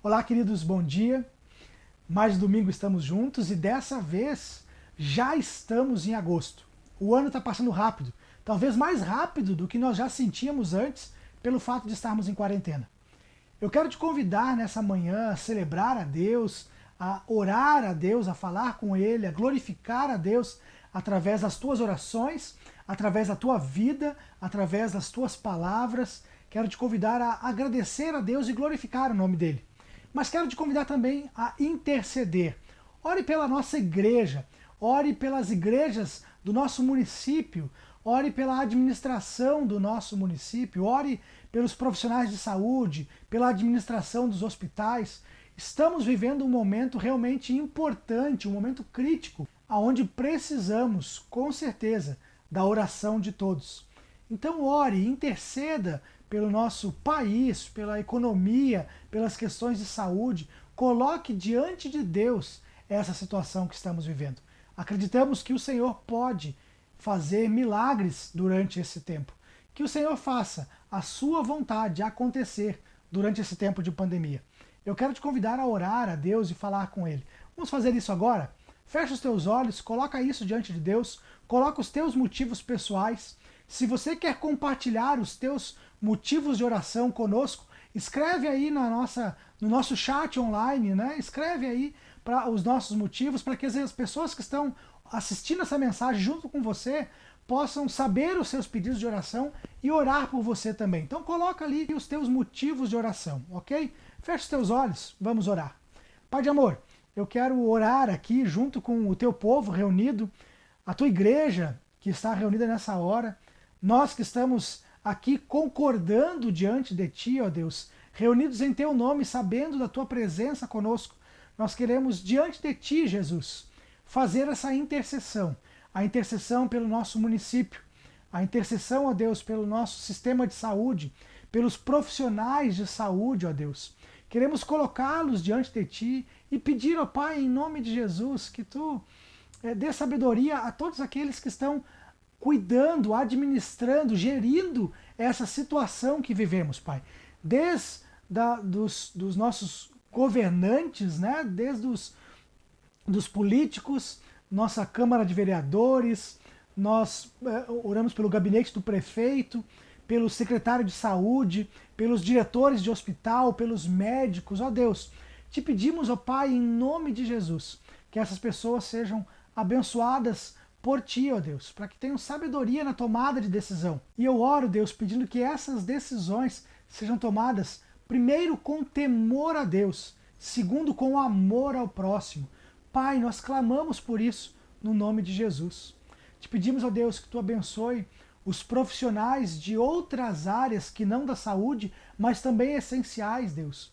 Olá, queridos, bom dia. Mais domingo estamos juntos e dessa vez já estamos em agosto. O ano está passando rápido, talvez mais rápido do que nós já sentíamos antes pelo fato de estarmos em quarentena. Eu quero te convidar nessa manhã a celebrar a Deus, a orar a Deus, a falar com Ele, a glorificar a Deus através das tuas orações, através da tua vida, através das tuas palavras. Quero te convidar a agradecer a Deus e glorificar o nome dEle. Mas quero te convidar também a interceder. Ore pela nossa igreja, ore pelas igrejas do nosso município, ore pela administração do nosso município, ore pelos profissionais de saúde, pela administração dos hospitais. Estamos vivendo um momento realmente importante, um momento crítico, onde precisamos, com certeza, da oração de todos. Então ore, interceda pelo nosso país, pela economia, pelas questões de saúde. Coloque diante de Deus essa situação que estamos vivendo. Acreditamos que o Senhor pode fazer milagres durante esse tempo. Que o Senhor faça a sua vontade acontecer durante esse tempo de pandemia. Eu quero te convidar a orar a Deus e falar com Ele. Vamos fazer isso agora? Fecha os teus olhos, coloca isso diante de Deus, coloca os teus motivos pessoais. Se você quer compartilhar os teus motivos de oração conosco, escreve aí no nosso chat online, né? Escreve aí para os nossos motivos, para que as pessoas que estão assistindo essa mensagem junto com você possam saber os seus pedidos de oração e orar por você também. Então coloca ali os teus motivos de oração, ok? Fecha os teus olhos, vamos orar. Pai de amor, eu quero orar aqui junto com o teu povo reunido, a tua igreja que está reunida nessa hora, nós que estamos aqui concordando diante de Ti, ó Deus, reunidos em Teu nome, sabendo da Tua presença conosco, nós queremos diante de Ti, Jesus, fazer essa intercessão, a intercessão pelo nosso município, a intercessão, ó Deus, pelo nosso sistema de saúde, pelos profissionais de saúde, ó Deus. Queremos colocá-los diante de Ti e pedir, ó Pai, em nome de Jesus, que Tu dê sabedoria a todos aqueles que estão cuidando, administrando, gerindo essa situação que vivemos, Pai. Desde dos nossos governantes, né? Desde dos políticos, nossa Câmara de Vereadores, nós oramos pelo gabinete do prefeito, pelo secretário de saúde, pelos diretores de hospital, pelos médicos, ó Deus. Te pedimos, ó Pai, em nome de Jesus, que essas pessoas sejam abençoadas por Ti, ó Deus, para que tenham sabedoria na tomada de decisão. E eu oro, Deus, pedindo que essas decisões sejam tomadas, primeiro, com temor a Deus, segundo, com amor ao próximo. Pai, nós clamamos por isso no nome de Jesus. Te pedimos, ó Deus, que Tu abençoe os profissionais de outras áreas que não da saúde, mas também essenciais, Deus.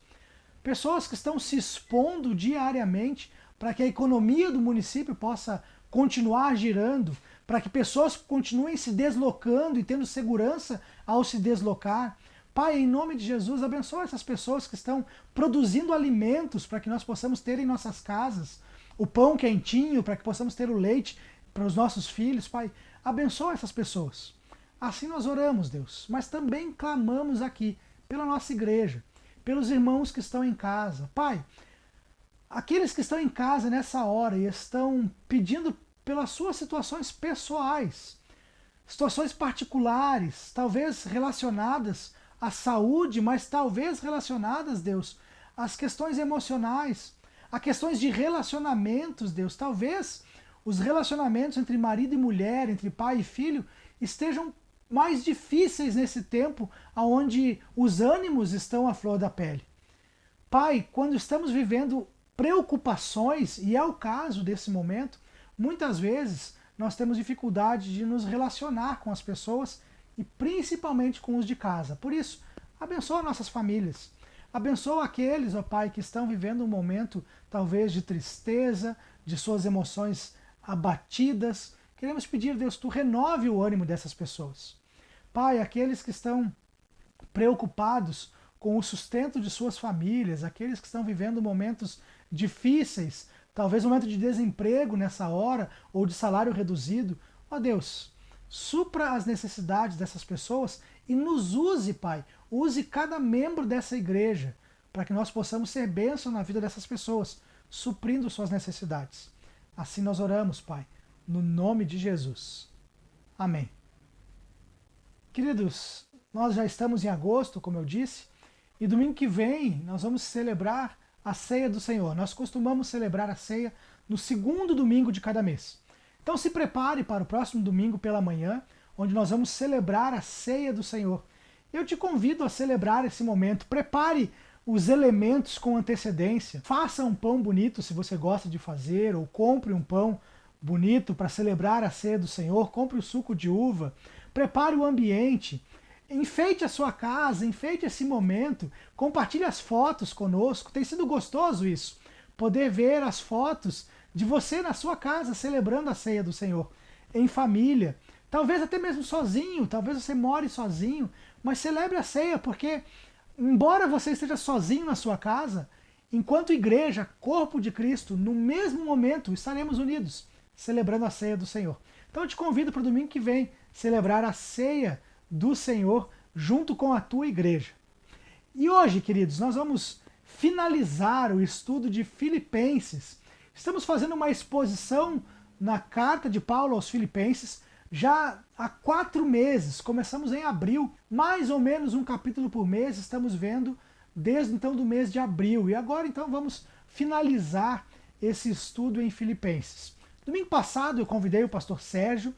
Pessoas que estão se expondo diariamente para que a economia do município possa continuar girando, para que pessoas continuem se deslocando e tendo segurança ao se deslocar. Pai, em nome de Jesus, abençoa essas pessoas que estão produzindo alimentos para que nós possamos ter em nossas casas o pão quentinho, para que possamos ter o leite para os nossos filhos. Pai, abençoa essas pessoas. Assim nós oramos, Deus, mas também clamamos aqui pela nossa igreja, pelos irmãos que estão em casa. Pai, aqueles que estão em casa nessa hora e estão pedindo pelas suas situações pessoais, situações particulares, talvez relacionadas à saúde, mas talvez relacionadas, Deus, às questões emocionais, a questões de relacionamentos, Deus. Talvez os relacionamentos entre marido e mulher, entre pai e filho, estejam mais difíceis nesse tempo onde os ânimos estão à flor da pele. Pai, quando estamos vivendo preocupações, e é o caso desse momento, muitas vezes nós temos dificuldade de nos relacionar com as pessoas e principalmente com os de casa. Por isso, abençoa nossas famílias. Abençoa aqueles, ó Pai, que estão vivendo um momento talvez de tristeza, de suas emoções abatidas. Queremos pedir, Deus, Tu renove o ânimo dessas pessoas. Pai, aqueles que estão preocupados com o sustento de suas famílias, aqueles que estão vivendo momentos difíceis, talvez um momento de desemprego nessa hora, ou de salário reduzido. Ó Deus, supra as necessidades dessas pessoas e nos use, Pai. Use cada membro dessa igreja para que nós possamos ser bênção na vida dessas pessoas, suprindo suas necessidades. Assim nós oramos, Pai, no nome de Jesus. Amém. Queridos, nós já estamos em agosto, como eu disse, e domingo que vem nós vamos celebrar a Ceia do Senhor. Nós costumamos celebrar a ceia no segundo domingo de cada mês. Então se prepare para o próximo domingo pela manhã, onde nós vamos celebrar a Ceia do Senhor. Eu te convido a celebrar esse momento. Prepare os elementos com antecedência. Faça um pão bonito se você gosta de fazer, ou compre um pão bonito para celebrar a Ceia do Senhor. Compre o suco de uva. Prepare o ambiente. Enfeite a sua casa, enfeite esse momento. Compartilhe as fotos conosco. Tem sido gostoso isso. Poder ver as fotos de você na sua casa celebrando a Ceia do Senhor. Em família. Talvez até mesmo sozinho. Talvez você more sozinho. Mas celebre a ceia, porque embora você esteja sozinho na sua casa, enquanto igreja, corpo de Cristo, no mesmo momento estaremos unidos, celebrando a ceia do Senhor. Então eu te convido para o domingo que vem celebrar a ceia do Senhor junto com a tua igreja. E hoje, queridos, nós vamos finalizar o estudo de Filipenses. Estamos fazendo uma exposição na carta de Paulo aos Filipenses, já há 4 meses, começamos em abril, mais ou menos um capítulo por mês, estamos vendo desde então do mês de abril. E agora então vamos finalizar esse estudo em Filipenses. Domingo passado eu convidei o pastor Sérgio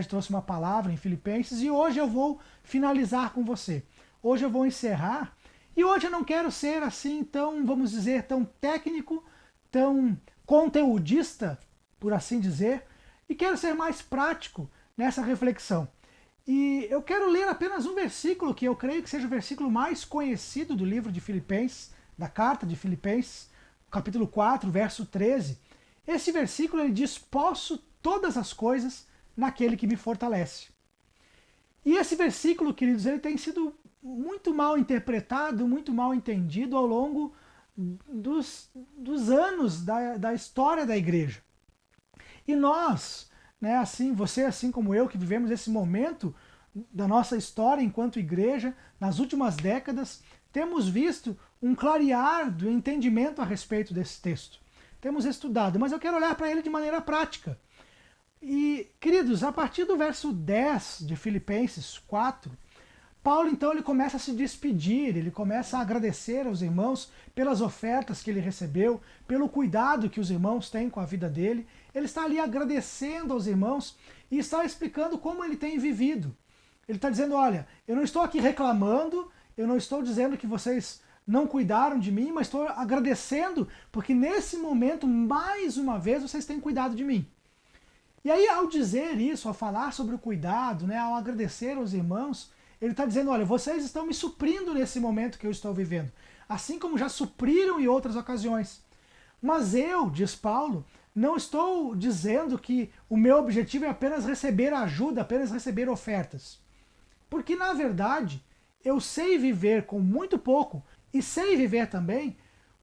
trouxe uma palavra em Filipenses e hoje eu vou finalizar com você. Hoje eu vou encerrar e hoje eu não quero ser assim tão, vamos dizer, tão técnico, tão conteudista, por assim dizer, e quero ser mais prático nessa reflexão. E eu quero ler apenas um versículo que eu creio que seja o versículo mais conhecido do livro de Filipenses, da carta de Filipenses, capítulo 4, verso 13. Esse versículo ele diz: posso todas as coisas naquele que me fortalece. E esse versículo, queridos, ele tem sido muito mal interpretado, muito mal entendido ao longo dos anos da história da igreja. E nós, né, assim, você assim como eu, que vivemos esse momento da nossa história enquanto igreja, nas últimas décadas, temos visto um clarear do entendimento a respeito desse texto. Temos estudado, mas eu quero olhar para ele de maneira prática. E, queridos, a partir do verso 10 de Filipenses 4, Paulo então ele começa a se despedir, ele começa a agradecer aos irmãos pelas ofertas que ele recebeu, pelo cuidado que os irmãos têm com a vida dele. Ele está ali agradecendo aos irmãos e está explicando como ele tem vivido. Ele está dizendo: olha, eu não estou aqui reclamando, eu não estou dizendo que vocês não cuidaram de mim, mas estou agradecendo porque nesse momento, mais uma vez, vocês têm cuidado de mim. E aí, ao dizer isso, ao falar sobre o cuidado, né, ao agradecer aos irmãos, ele está dizendo: olha, vocês estão me suprindo nesse momento que eu estou vivendo, assim como já supriram em outras ocasiões. Mas eu, diz Paulo, não estou dizendo que o meu objetivo é apenas receber ajuda, apenas receber ofertas. Porque, na verdade, eu sei viver com muito pouco e sei viver também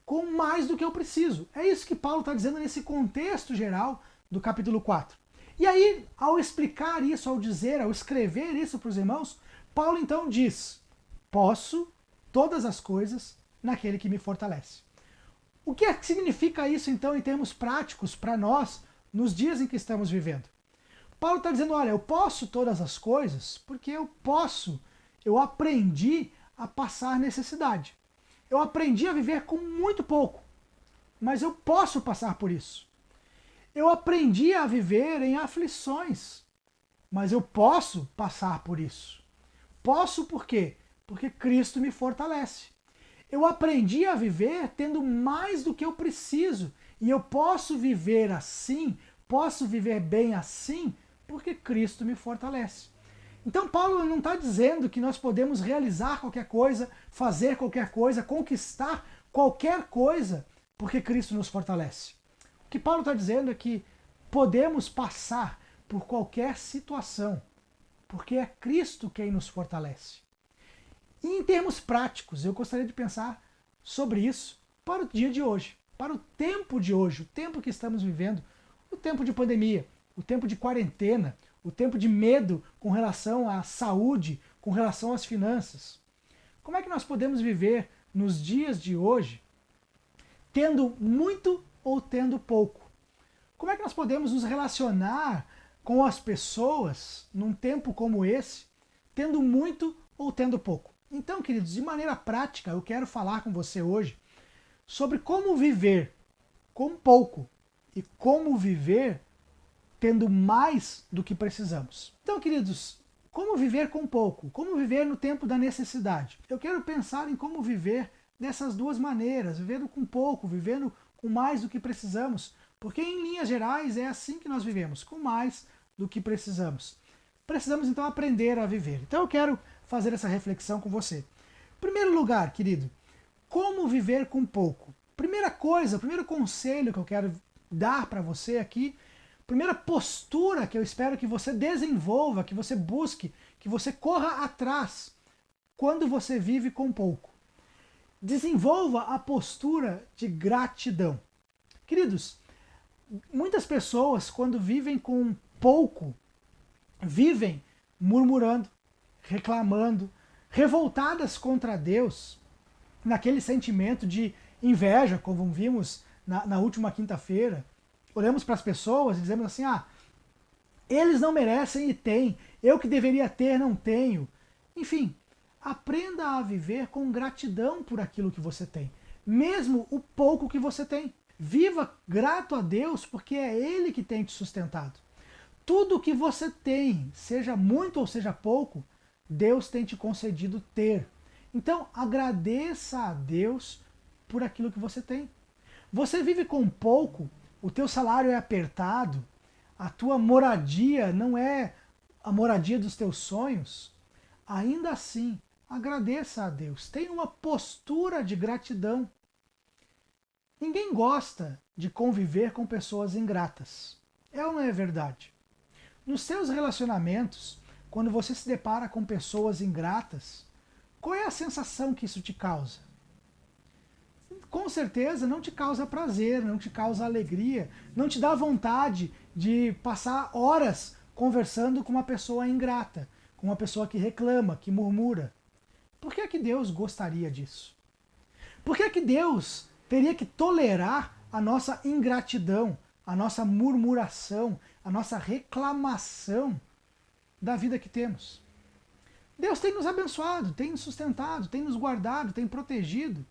com mais do que eu preciso. É isso que Paulo está dizendo nesse contexto geral do capítulo 4. E aí, ao explicar isso, ao dizer, ao escrever isso para os irmãos, Paulo então diz: posso todas as coisas naquele que me fortalece. O que significa isso então em termos práticos para nós nos dias em que estamos vivendo? Paulo está dizendo: olha, eu posso todas as coisas porque eu aprendi a passar necessidade. Eu aprendi a viver com muito pouco, mas eu posso passar por isso. Eu aprendi a viver em aflições, mas eu posso passar por isso. Posso por quê? Porque Cristo me fortalece. Eu aprendi a viver tendo mais do que eu preciso. E eu posso viver assim, posso viver bem assim, porque Cristo me fortalece. Então Paulo não está dizendo que nós podemos realizar qualquer coisa, fazer qualquer coisa, conquistar qualquer coisa, porque Cristo nos fortalece. O que Paulo está dizendo é que podemos passar por qualquer situação, porque é Cristo quem nos fortalece. E em termos práticos, eu gostaria de pensar sobre isso para o dia de hoje, para o tempo de hoje, o tempo que estamos vivendo, o tempo de pandemia, o tempo de quarentena, o tempo de medo com relação à saúde, com relação às finanças. Como é que nós podemos viver nos dias de hoje, tendo muito ou tendo pouco? Como é que nós podemos nos relacionar com as pessoas num tempo como esse, tendo muito ou tendo pouco? Então, queridos, de maneira prática, eu quero falar com você hoje sobre como viver com pouco e como viver tendo mais do que precisamos. Então, queridos, como viver com pouco? Como viver no tempo da necessidade? Eu quero pensar em como viver dessas duas maneiras, vivendo com pouco, vivendo com mais do que precisamos, porque em linhas gerais é assim que nós vivemos, com mais do que precisamos. Precisamos então aprender a viver. Então eu quero fazer essa reflexão com você. Em primeiro lugar, querido, como viver com pouco? Primeira coisa, o primeiro conselho que eu quero dar para você aqui, primeira postura que eu espero que você desenvolva, que você busque, que você corra atrás quando você vive com pouco. Desenvolva a postura de gratidão. Queridos, muitas pessoas, quando vivem com pouco, vivem murmurando, reclamando, revoltadas contra Deus, naquele sentimento de inveja, como vimos na última quinta-feira. Olhamos para as pessoas e dizemos assim, eles não merecem e têm, eu que deveria ter não tenho. Enfim, aprenda a viver com gratidão por aquilo que você tem, mesmo o pouco que você tem. Viva grato a Deus porque é Ele que tem te sustentado. Tudo que você tem, seja muito ou seja pouco, Deus tem te concedido ter. Então agradeça a Deus por aquilo que você tem. Você vive com pouco, o teu salário é apertado, a tua moradia não é a moradia dos teus sonhos, ainda assim, agradeça a Deus. Tenha uma postura de gratidão. Ninguém gosta de conviver com pessoas ingratas. É ou não é verdade? Nos seus relacionamentos, quando você se depara com pessoas ingratas, qual é a sensação que isso te causa? Com certeza não te causa prazer, não te causa alegria, não te dá vontade de passar horas conversando com uma pessoa ingrata, com uma pessoa que reclama, que murmura. Por que é que Deus gostaria disso? Por que é que Deus teria que tolerar a nossa ingratidão, a nossa murmuração, a nossa reclamação da vida que temos? Deus tem nos abençoado, tem nos sustentado, tem nos guardado, tem protegido.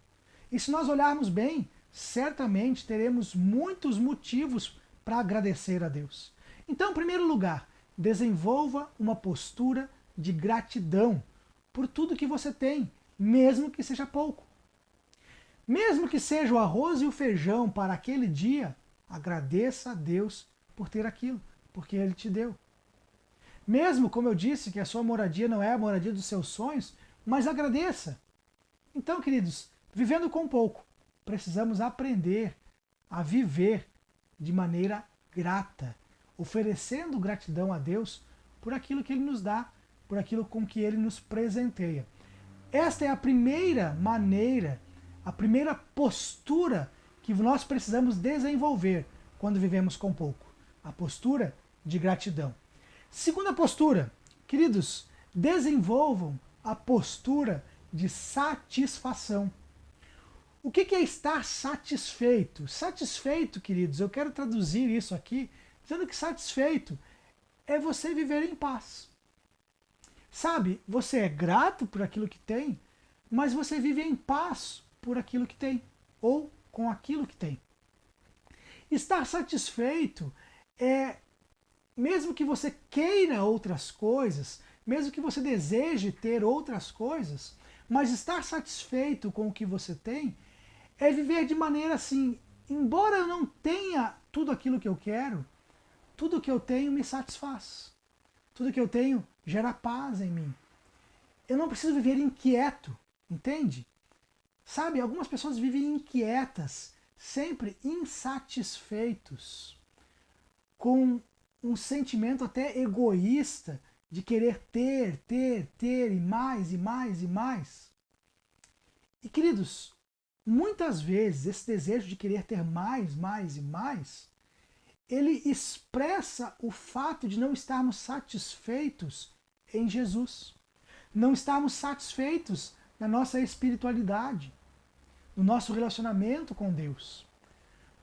E se nós olharmos bem, certamente teremos muitos motivos para agradecer a Deus. Então, em primeiro lugar, desenvolva uma postura de gratidão por tudo que você tem, mesmo que seja pouco. Mesmo que seja o arroz e o feijão para aquele dia, agradeça a Deus por ter aquilo, porque Ele te deu. Mesmo, como eu disse, que a sua moradia não é a moradia dos seus sonhos, mas agradeça. Então, queridos, vivendo com pouco, precisamos aprender a viver de maneira grata, oferecendo gratidão a Deus por aquilo que Ele nos dá, por aquilo com que Ele nos presenteia. Esta é a primeira maneira, a primeira postura que nós precisamos desenvolver quando vivemos com pouco. A postura de gratidão. Segunda postura, queridos, desenvolvam a postura de satisfação. O que é estar satisfeito? Satisfeito, queridos, eu quero traduzir isso aqui, dizendo que satisfeito é você viver em paz. Sabe, você é grato por aquilo que tem, mas você vive em paz por aquilo que tem, ou com aquilo que tem. Estar satisfeito é, mesmo que você queira outras coisas, mesmo que você deseje ter outras coisas, mas estar satisfeito com o que você tem é viver de maneira assim, embora eu não tenha tudo aquilo que eu quero, tudo que eu tenho me satisfaz. Tudo que eu tenho gera paz em mim. Eu não preciso viver inquieto, entende? Sabe, algumas pessoas vivem inquietas, sempre insatisfeitos, com um sentimento até egoísta de querer ter e mais e mais e mais. E queridos, muitas vezes esse desejo de querer ter mais, mais e mais, ele expressa o fato de não estarmos satisfeitos em Jesus. Não estarmos satisfeitos na nossa espiritualidade. no nosso relacionamento com Deus.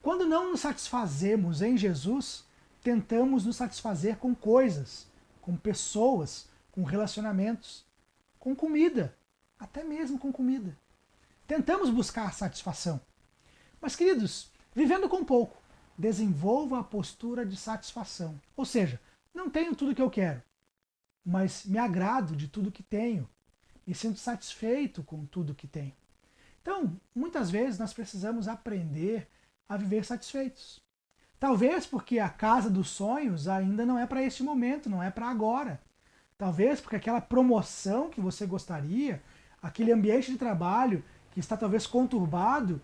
Quando não nos satisfazemos em Jesus, tentamos nos satisfazer com coisas, com pessoas, com relacionamentos, com comida, até mesmo com comida. Tentamos buscar satisfação. Mas, queridos, vivendo com pouco, desenvolva a postura de satisfação. Ou seja, não tenho tudo que eu quero, mas me agrado de tudo que tenho. Me sinto satisfeito com tudo que tenho. Então, muitas vezes nós precisamos aprender a viver satisfeitos. Talvez porque a casa dos sonhos ainda não é para este momento, não é para agora. Talvez porque aquela promoção que você gostaria, aquele ambiente de trabalho que está talvez conturbado,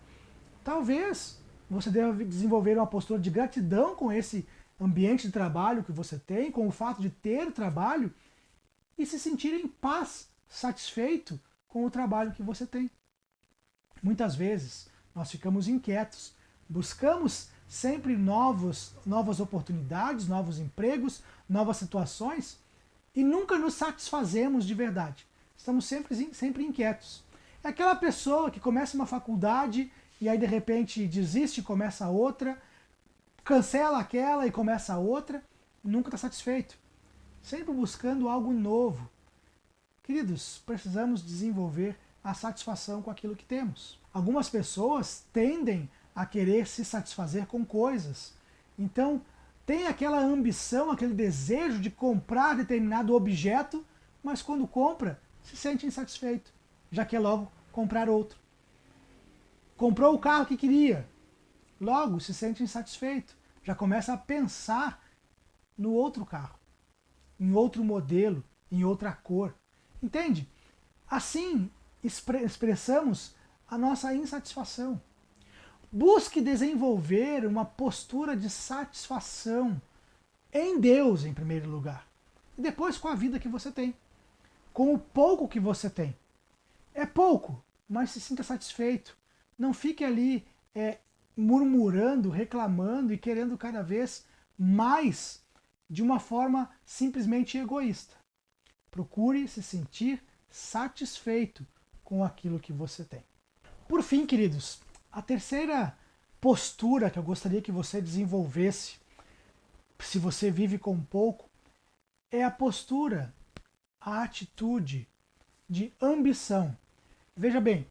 talvez você deva desenvolver uma postura de gratidão com esse ambiente de trabalho que você tem, com o fato de ter trabalho, e se sentir em paz, satisfeito com o trabalho que você tem. Muitas vezes nós ficamos inquietos, buscamos sempre novas oportunidades, novos empregos, novas situações e nunca nos satisfazemos de verdade. Estamos sempre inquietos. É aquela pessoa que começa uma faculdade e aí de repente desiste e começa outra, cancela aquela e começa outra, e nunca está satisfeito. Sempre buscando algo novo. Queridos, precisamos desenvolver a satisfação com aquilo que temos. Algumas pessoas tendem a querer se satisfazer com coisas. Então, tem aquela ambição, aquele desejo de comprar determinado objeto, mas quando compra, se sente insatisfeito, já quer logo comprar outro. Comprou o carro que queria, logo se sente insatisfeito, já começa a pensar no outro carro, em outro modelo, em outra cor. Entende? Assim expressamos a nossa insatisfação. Busque desenvolver uma postura de satisfação em Deus, em primeiro lugar. E depois com a vida que você tem. Com o pouco que você tem. É pouco, mas se sinta satisfeito. Não fique ali murmurando, reclamando e querendo cada vez mais de uma forma simplesmente egoísta. Procure se sentir satisfeito com aquilo que você tem. Por fim, queridos, a terceira postura que eu gostaria que você desenvolvesse, se você vive com pouco, é a postura, a atitude de ambição. Veja bem,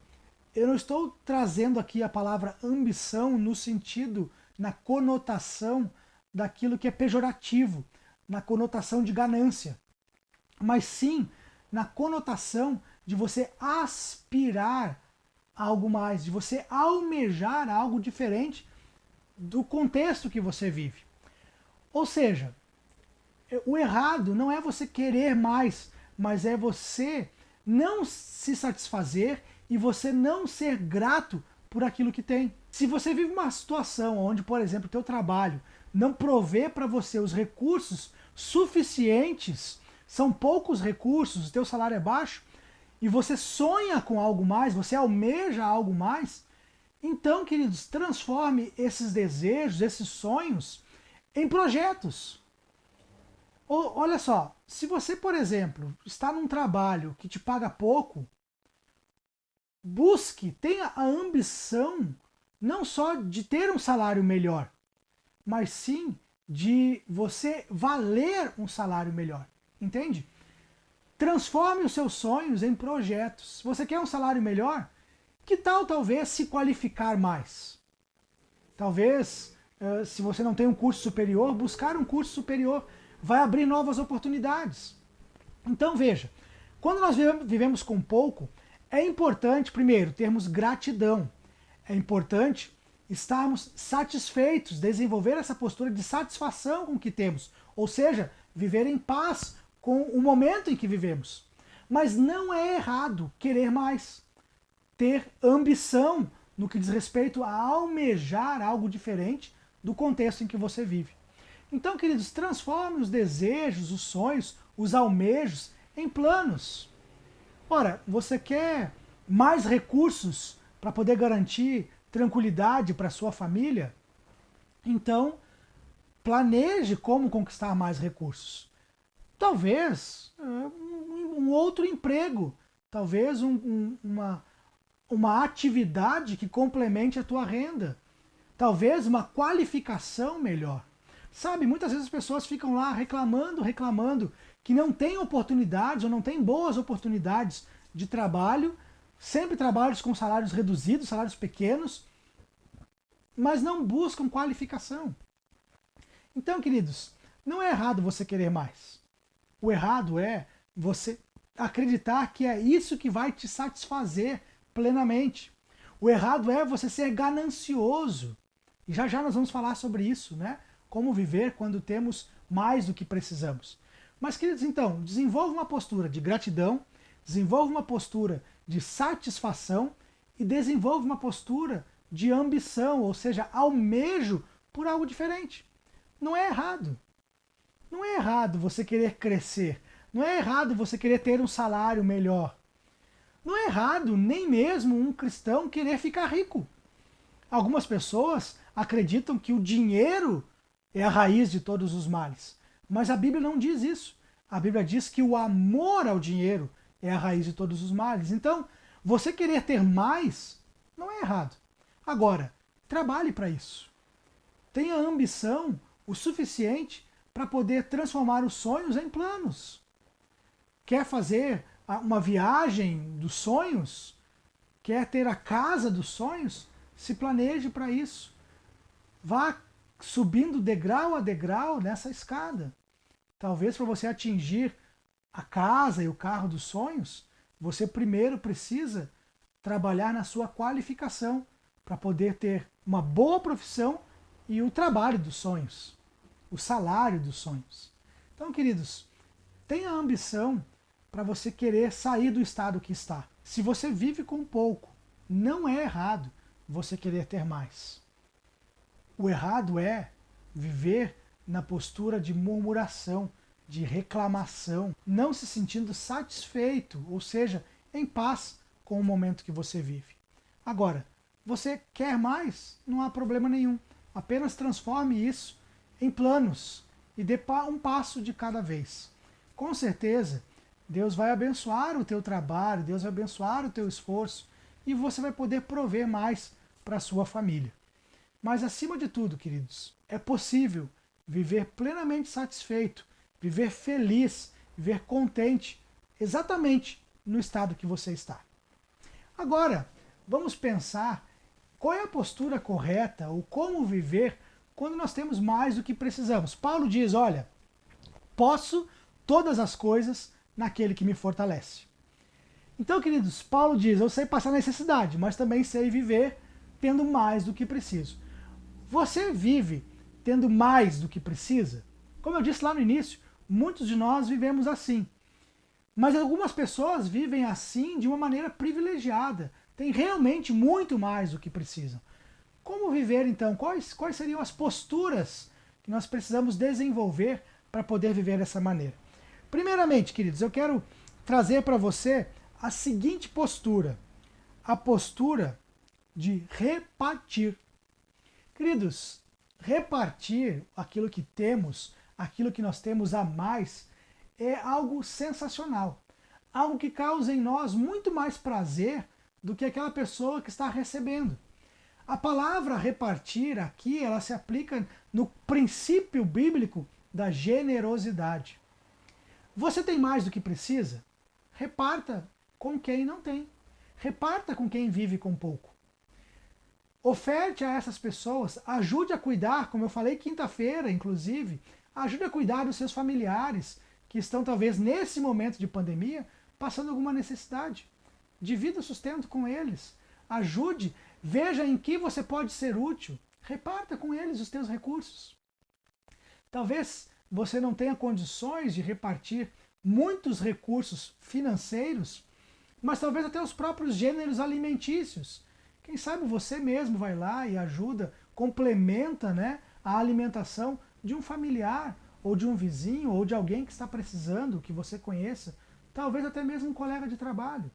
eu não estou trazendo aqui a palavra ambição no sentido, na conotação daquilo que é pejorativo, na conotação de ganância, mas sim na conotação de você aspirar a algo mais, de você almejar algo diferente do contexto que você vive. Ou seja, o errado não é você querer mais, mas é você não se satisfazer e você não ser grato por aquilo que tem. Se você vive uma situação onde, por exemplo, o teu trabalho não provê para você os recursos suficientes, são poucos recursos, o teu salário é baixo, e você sonha com algo mais, você almeja algo mais, então, queridos, transforme esses desejos, esses sonhos, em projetos. Olha só, se você, por exemplo, está num trabalho que te paga pouco, tenha a ambição não só de ter um salário melhor, mas sim de você valer um salário melhor. Entende? Transforme os seus sonhos em projetos. Se você quer um salário melhor, que tal talvez se qualificar mais? Talvez, se você não tem um curso superior, buscar um curso superior vai abrir novas oportunidades. Então veja, quando nós vivemos com pouco, é importante, primeiro, termos gratidão. É importante estarmos satisfeitos, desenvolver essa postura de satisfação com o que temos. Ou seja, viver em paz com o momento em que vivemos. Mas não é errado querer mais. Ter ambição no que diz respeito a almejar algo diferente do contexto em que você vive. Então, queridos, transforme os desejos, os sonhos, os almejos em planos. Ora, você quer mais recursos para poder garantir tranquilidade para sua família? Então, planeje como conquistar mais recursos. Talvez um outro emprego, talvez uma atividade que complemente a tua renda. Talvez uma qualificação melhor. Sabe, muitas vezes as pessoas ficam lá reclamando que não tem oportunidades ou não tem boas oportunidades de trabalho, sempre trabalhos com salários reduzidos, salários pequenos, mas não buscam qualificação. Então, queridos, não é errado você querer mais. O errado é você acreditar que é isso que vai te satisfazer plenamente. O errado é você ser ganancioso. E já já nós vamos falar sobre isso, né? Como viver quando temos mais do que precisamos. Mas, queridos, então, desenvolva uma postura de gratidão, desenvolva uma postura de satisfação e desenvolva uma postura de ambição, ou seja, almejo por algo diferente. Não é errado. Não é errado você querer crescer. Não é errado você querer ter um salário melhor. Não é errado nem mesmo um cristão querer ficar rico. Algumas pessoas acreditam que o dinheiro é a raiz de todos os males. Mas a Bíblia não diz isso. A Bíblia diz que o amor ao dinheiro é a raiz de todos os males. Então, você querer ter mais não é errado. Agora, trabalhe para isso. Tenha ambição o suficiente para poder transformar os sonhos em planos. Quer fazer uma viagem dos sonhos? Quer ter a casa dos sonhos? Se planeje para isso. Vá subindo degrau a degrau nessa escada. Talvez para você atingir a casa e o carro dos sonhos, você primeiro precisa trabalhar na sua qualificação para poder ter uma boa profissão e o trabalho dos sonhos, o salário dos sonhos. Então, queridos, tenha ambição para você querer sair do estado que está. Se você vive com pouco, não é errado você querer ter mais. O errado é viver na postura de murmuração, de reclamação, não se sentindo satisfeito, ou seja, em paz com o momento que você vive. Agora, você quer mais? Não há problema nenhum. Apenas transforme isso em planos e dê um passo de cada vez. Com certeza, Deus vai abençoar o teu trabalho, Deus vai abençoar o teu esforço e você vai poder prover mais para a sua família. Mas acima de tudo, queridos, é possível viver plenamente satisfeito, viver feliz, viver contente, exatamente no estado que você está. Agora, vamos pensar qual é a postura correta ou como viver quando nós temos mais do que precisamos. Paulo diz, olha, posso todas as coisas naquele que me fortalece. Então, queridos, Paulo diz, eu sei passar necessidade, mas também sei viver tendo mais do que preciso. Você vive tendo mais do que precisa? Como eu disse lá no início, muitos de nós vivemos assim. Mas algumas pessoas vivem assim de uma maneira privilegiada. Tem realmente muito mais do que precisam. Como viver então? Quais seriam as posturas que nós precisamos desenvolver para poder viver dessa maneira? Primeiramente, queridos, eu quero trazer para você a seguinte postura. A postura de repartir. Queridos, repartir aquilo que temos, aquilo que nós temos a mais, é algo sensacional. Algo que causa em nós muito mais prazer do que aquela pessoa que está recebendo. A palavra repartir aqui, ela se aplica no princípio bíblico da generosidade. Você tem mais do que precisa? Reparta com quem não tem. Reparta com quem vive com pouco. Oferte a essas pessoas, ajude a cuidar, como eu falei quinta-feira, inclusive, ajude a cuidar dos seus familiares que estão talvez nesse momento de pandemia passando alguma necessidade. Divida o sustento com eles. Ajude, veja em que você pode ser útil. Reparta com eles os teus recursos. Talvez você não tenha condições de repartir muitos recursos financeiros, mas talvez até os próprios gêneros alimentícios. Quem sabe você mesmo vai lá e ajuda, complementa, né, a alimentação de um familiar, ou de um vizinho, ou de alguém que está precisando, que você conheça, talvez até mesmo um colega de trabalho.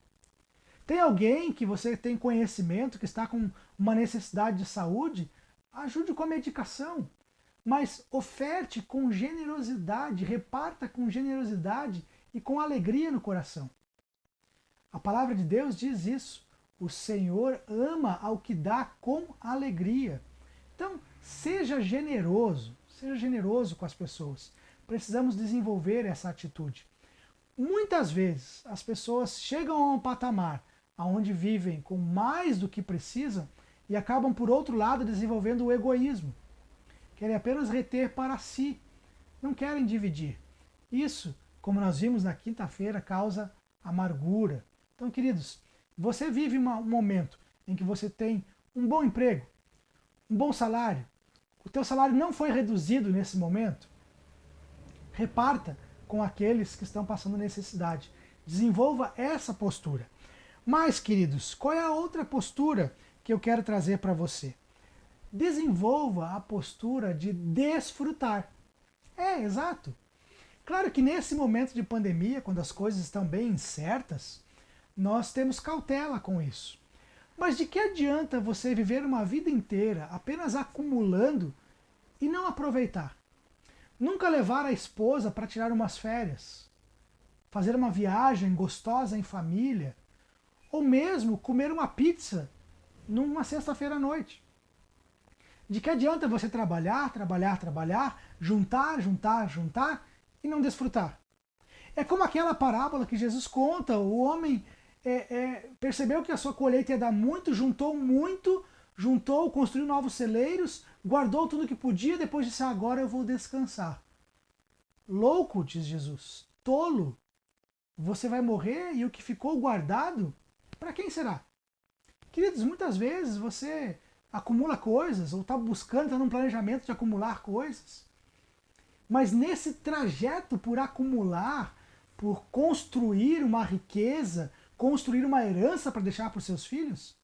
Tem alguém que você tem conhecimento, que está com uma necessidade de saúde, ajude com a medicação, mas oferte com generosidade, reparta com generosidade e com alegria no coração. A palavra de Deus diz isso. O Senhor ama ao que dá com alegria. Então, seja generoso com as pessoas. Precisamos desenvolver essa atitude. Muitas vezes as pessoas chegam a um patamar onde vivem com mais do que precisam e acabam, por outro lado, desenvolvendo o egoísmo. Querem apenas reter para si, não querem dividir. Isso, como nós vimos na quinta-feira, causa amargura. Então, queridos, você vive um momento em que você tem um bom emprego, um bom salário, o teu salário não foi reduzido nesse momento, reparta com aqueles que estão passando necessidade. Desenvolva essa postura. Mas, queridos, qual é a outra postura que eu quero trazer para você? Desenvolva a postura de desfrutar. Exato. Claro que nesse momento de pandemia, quando as coisas estão bem incertas, nós temos cautela com isso. Mas de que adianta você viver uma vida inteira apenas acumulando e não aproveitar? Nunca levar a esposa para tirar umas férias, fazer uma viagem gostosa em família, ou mesmo comer uma pizza numa sexta-feira à noite. De que adianta você trabalhar, juntar e não desfrutar? É como aquela parábola que Jesus conta, o homem percebeu que a sua colheita ia dar muito, juntou, construiu novos celeiros, guardou tudo que podia, depois disse, agora eu vou descansar. Louco, diz Jesus, tolo, você vai morrer e o que ficou guardado, para quem será? Queridos, muitas vezes você acumula coisas, ou está buscando, está num planejamento de acumular coisas, mas nesse trajeto por acumular, por construir uma riqueza, construir uma herança para deixar para os seus filhos,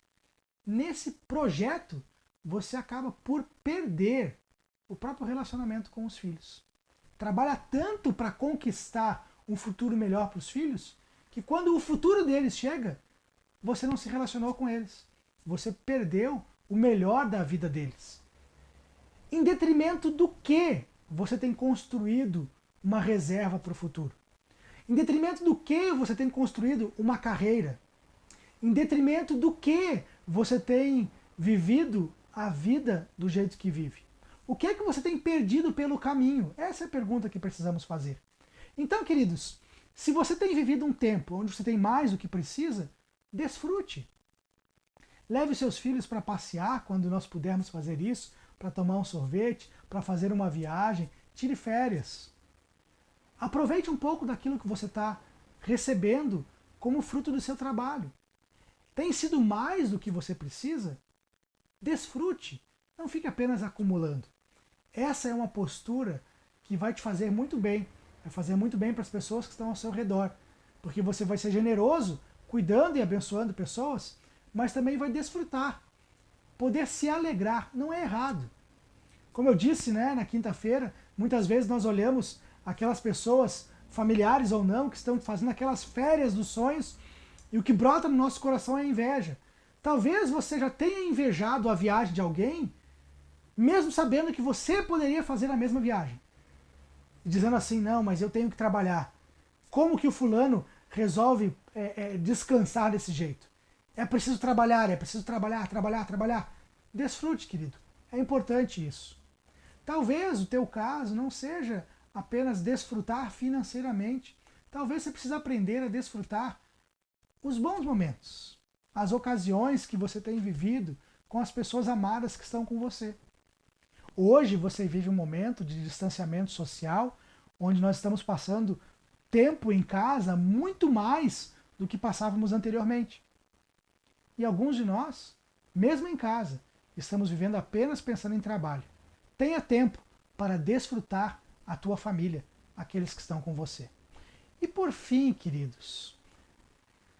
nesse projeto você acaba por perder o próprio relacionamento com os filhos. Trabalha tanto para conquistar um futuro melhor para os filhos, que quando o futuro deles chega, você não se relacionou com eles. Você perdeu o melhor da vida deles. Em detrimento do que você tem construído uma reserva para o futuro? Em detrimento do que você tem construído uma carreira? Em detrimento do que você tem vivido a vida do jeito que vive? O que é que você tem perdido pelo caminho? Essa é a pergunta que precisamos fazer. Então, queridos, se você tem vivido um tempo onde você tem mais do que precisa, desfrute. Leve seus filhos para passear quando nós pudermos fazer isso, para tomar um sorvete, para fazer uma viagem, tire férias. Aproveite um pouco daquilo que você está recebendo como fruto do seu trabalho. Tem sido mais do que você precisa? Desfrute. Não fique apenas acumulando. Essa é uma postura que vai te fazer muito bem. Vai fazer muito bem para as pessoas que estão ao seu redor. Porque você vai ser generoso, cuidando e abençoando pessoas, mas também vai desfrutar. Poder se alegrar não é errado. Como eu disse, na quinta-feira, muitas vezes nós olhamos aquelas pessoas, familiares ou não, que estão fazendo aquelas férias dos sonhos, e o que brota no nosso coração é a inveja. Talvez você já tenha invejado a viagem de alguém, mesmo sabendo que você poderia fazer a mesma viagem. Dizendo assim, não, mas eu tenho que trabalhar. Como que o fulano resolve descansar desse jeito? É preciso trabalhar, trabalhar. Desfrute, querido. É importante isso. Talvez o teu caso não seja apenas desfrutar financeiramente. Talvez você precise aprender a desfrutar os bons momentos, as ocasiões que você tem vivido com as pessoas amadas que estão com você. Hoje você vive um momento de distanciamento social, onde nós estamos passando tempo em casa muito mais do que passávamos anteriormente. E alguns de nós, mesmo em casa, estamos vivendo apenas pensando em trabalho. Tenha tempo para desfrutar a tua família, aqueles que estão com você. E por fim, queridos,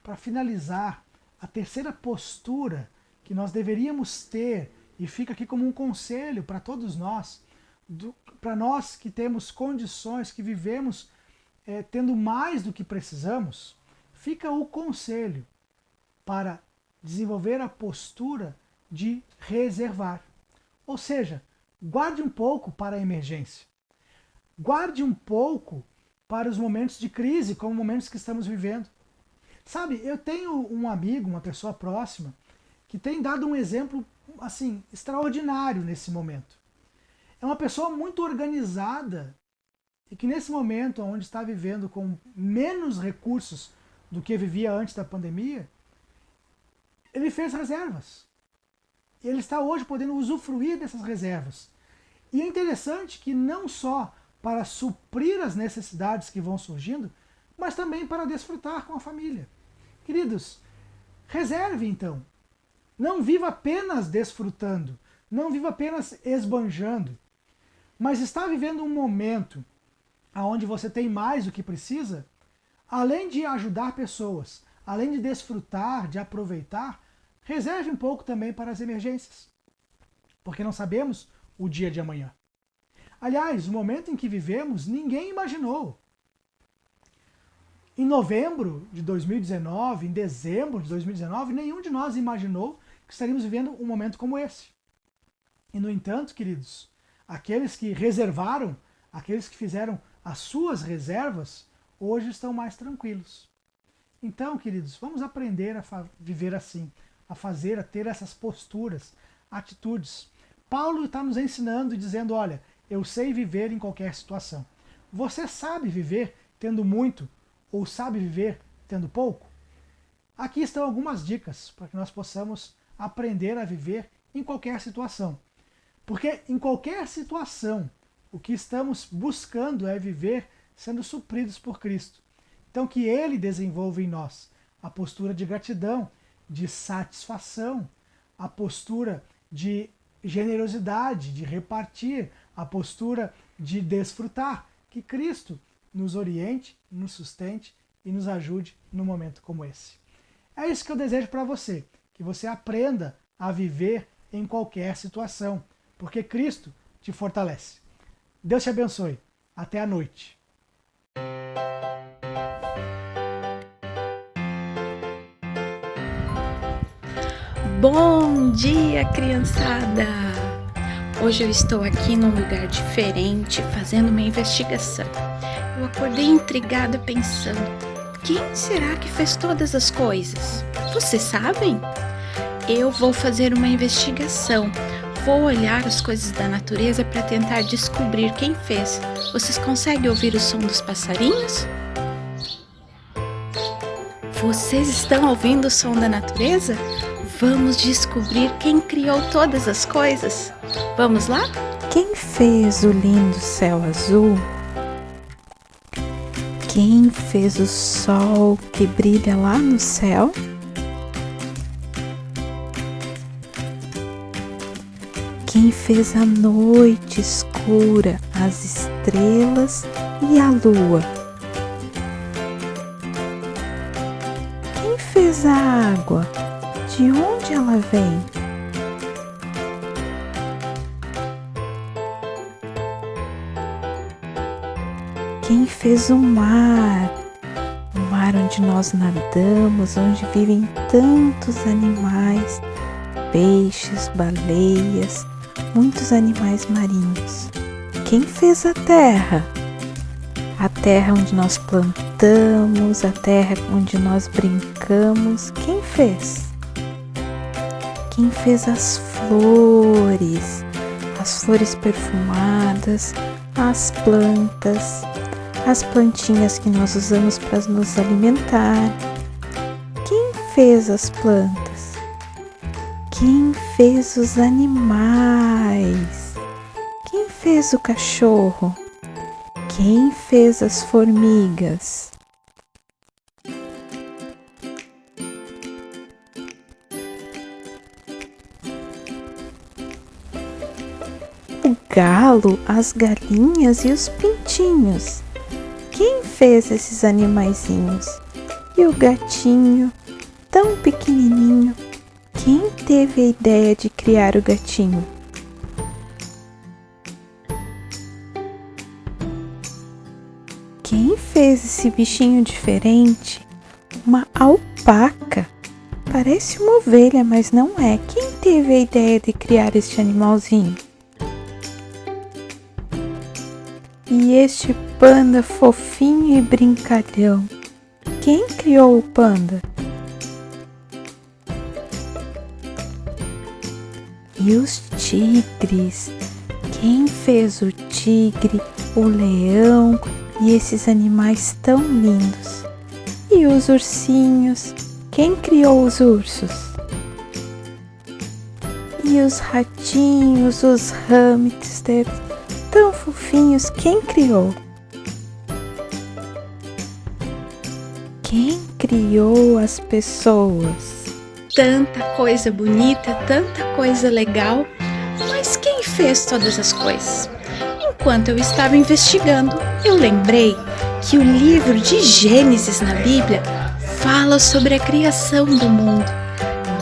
para finalizar, a terceira postura que nós deveríamos ter, e fica aqui como um conselho para todos nós, para nós que temos condições, que vivemos tendo mais do que precisamos, fica o conselho para desenvolver a postura de reservar. Ou seja, guarde um pouco para a emergência. Guarde um pouco para os momentos de crise, como momentos que estamos vivendo. Sabe, eu tenho um amigo, uma pessoa próxima, que tem dado um exemplo assim extraordinário nesse momento. É uma pessoa muito organizada e que nesse momento, onde está vivendo com menos recursos do que vivia antes da pandemia, ele fez reservas. E ele está hoje podendo usufruir dessas reservas. E é interessante que não só para suprir as necessidades que vão surgindo, mas também para desfrutar com a família. Queridos, reserve então. Não viva apenas desfrutando, não viva apenas esbanjando, mas está vivendo um momento onde você tem mais do que precisa, além de ajudar pessoas, além de desfrutar, de aproveitar, reserve um pouco também para as emergências, porque não sabemos o dia de amanhã. Aliás, o momento em que vivemos, ninguém imaginou. Em novembro de 2019, em dezembro de 2019, nenhum de nós imaginou que estaríamos vivendo um momento como esse. E, no entanto, queridos, aqueles que reservaram, aqueles que fizeram as suas reservas, hoje estão mais tranquilos. Então, queridos, vamos aprender a viver assim, a ter essas posturas, atitudes. Paulo está nos ensinando e dizendo, olha, eu sei viver em qualquer situação. Você sabe viver tendo muito ou sabe viver tendo pouco? Aqui estão algumas dicas para que nós possamos aprender a viver em qualquer situação. Porque em qualquer situação, o que estamos buscando é viver sendo supridos por Cristo. Então que Ele desenvolva em nós a postura de gratidão, de satisfação, a postura de generosidade, de repartir, a postura de desfrutar. Que Cristo nos oriente, nos sustente e nos ajude num momento como esse. É isso que eu desejo para você, que você aprenda a viver em qualquer situação, porque Cristo te fortalece. Deus te abençoe. Até a noite. Bom dia, criançada! Hoje eu estou aqui num lugar diferente, fazendo uma investigação. Eu acordei intrigada pensando, quem será que fez todas as coisas? Vocês sabem? Eu vou fazer uma investigação. Vou olhar as coisas da natureza para tentar descobrir quem fez. Vocês conseguem ouvir o som dos passarinhos? Vocês estão ouvindo o som da natureza? Vamos descobrir quem criou todas as coisas. Vamos lá? Quem fez o lindo céu azul? Quem fez o sol que brilha lá no céu? Quem fez a noite escura, as estrelas e a lua? Quem fez a água? De onde ela vem? Quem fez o mar onde nós nadamos, onde vivem tantos animais, peixes, baleias, muitos animais marinhos? Quem fez a terra? A terra onde nós plantamos, a terra onde nós brincamos, quem fez? Quem fez as flores perfumadas, as plantinhas que nós usamos para nos alimentar. Quem fez as plantas? Quem fez os animais? Quem fez o cachorro? Quem fez as formigas? O galo, as galinhas e os pintinhos. Quem fez esses animaizinhos? E o gatinho, tão pequenininho, quem teve a ideia de criar o gatinho? Quem fez esse bichinho diferente? Uma alpaca. Parece uma ovelha, mas não é. Quem teve a ideia de criar este animalzinho? E este panda fofinho e brincalhão, Quem criou o panda? E os tigres? Quem fez o tigre, o leão e esses animais tão lindos? E os ursinhos? Quem criou os ursos? E os ratinhos, os hamsters, tão fofinhos, quem criou? Quem criou as pessoas? Tanta coisa bonita, tanta coisa legal, mas quem fez todas as coisas? Enquanto eu estava investigando, eu lembrei que o livro de Gênesis na Bíblia fala sobre a criação do mundo.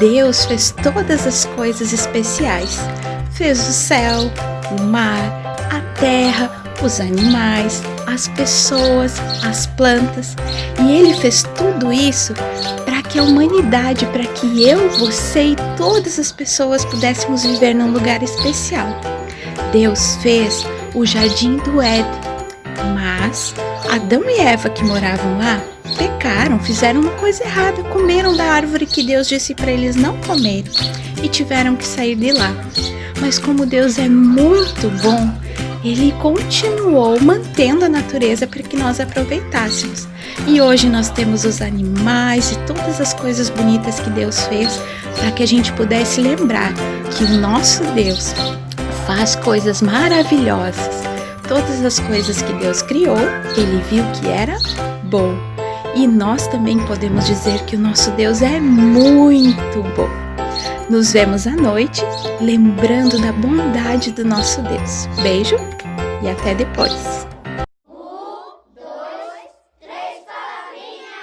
Deus fez todas as coisas especiais. Fez o céu, o mar, a terra, os animais, as pessoas, as plantas. E Ele fez tudo isso para que a humanidade, para que eu, você e todas as pessoas pudéssemos viver num lugar especial. Deus fez o jardim do Éden, mas Adão e Eva que moravam lá pecaram, fizeram uma coisa errada, comeram da árvore que Deus disse para eles não comerem e tiveram que sair de lá. Mas como Deus é muito bom, Ele continuou mantendo a natureza para que nós aproveitássemos. E hoje nós temos os animais e todas as coisas bonitas que Deus fez para que a gente pudesse lembrar que o nosso Deus faz coisas maravilhosas. Todas as coisas que Deus criou, Ele viu que era bom. E nós também podemos dizer que o nosso Deus é muito bom. Nos vemos à noite, lembrando da bondade do nosso Deus. Beijo e até depois. 1, 2, 3, palavrinhas!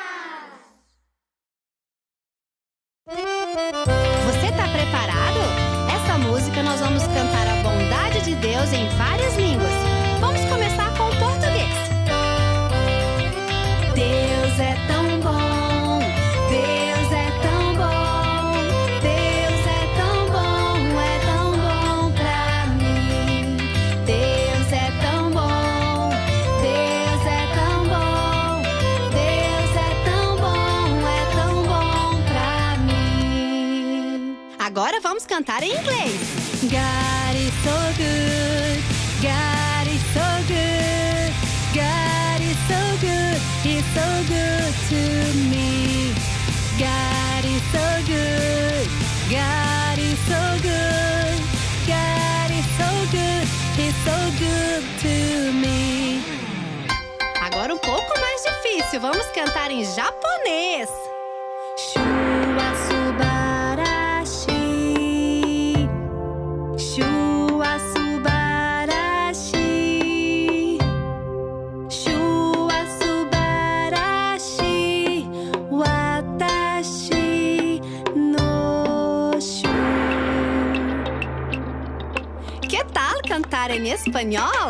Você tá preparado? Essa música nós vamos cantar a bondade de Deus em várias línguas. Vamos começar com o português. Deus é tão bom, Deus é tão bom, Deus é tão bom pra mim. Deus é tão bom, Deus é tão bom, Deus é tão bom pra mim. Agora vamos cantar em inglês. God is so good, God is so good, God is so good, He's so good to me. God is so good, God is so good, God is so good, He's so good to me. Agora um pouco mais difícil, vamos cantar em japonês. Shua subarashi, Shua subarashi, Shua subarashi, watashi no shu. Que tal cantar em espanhol?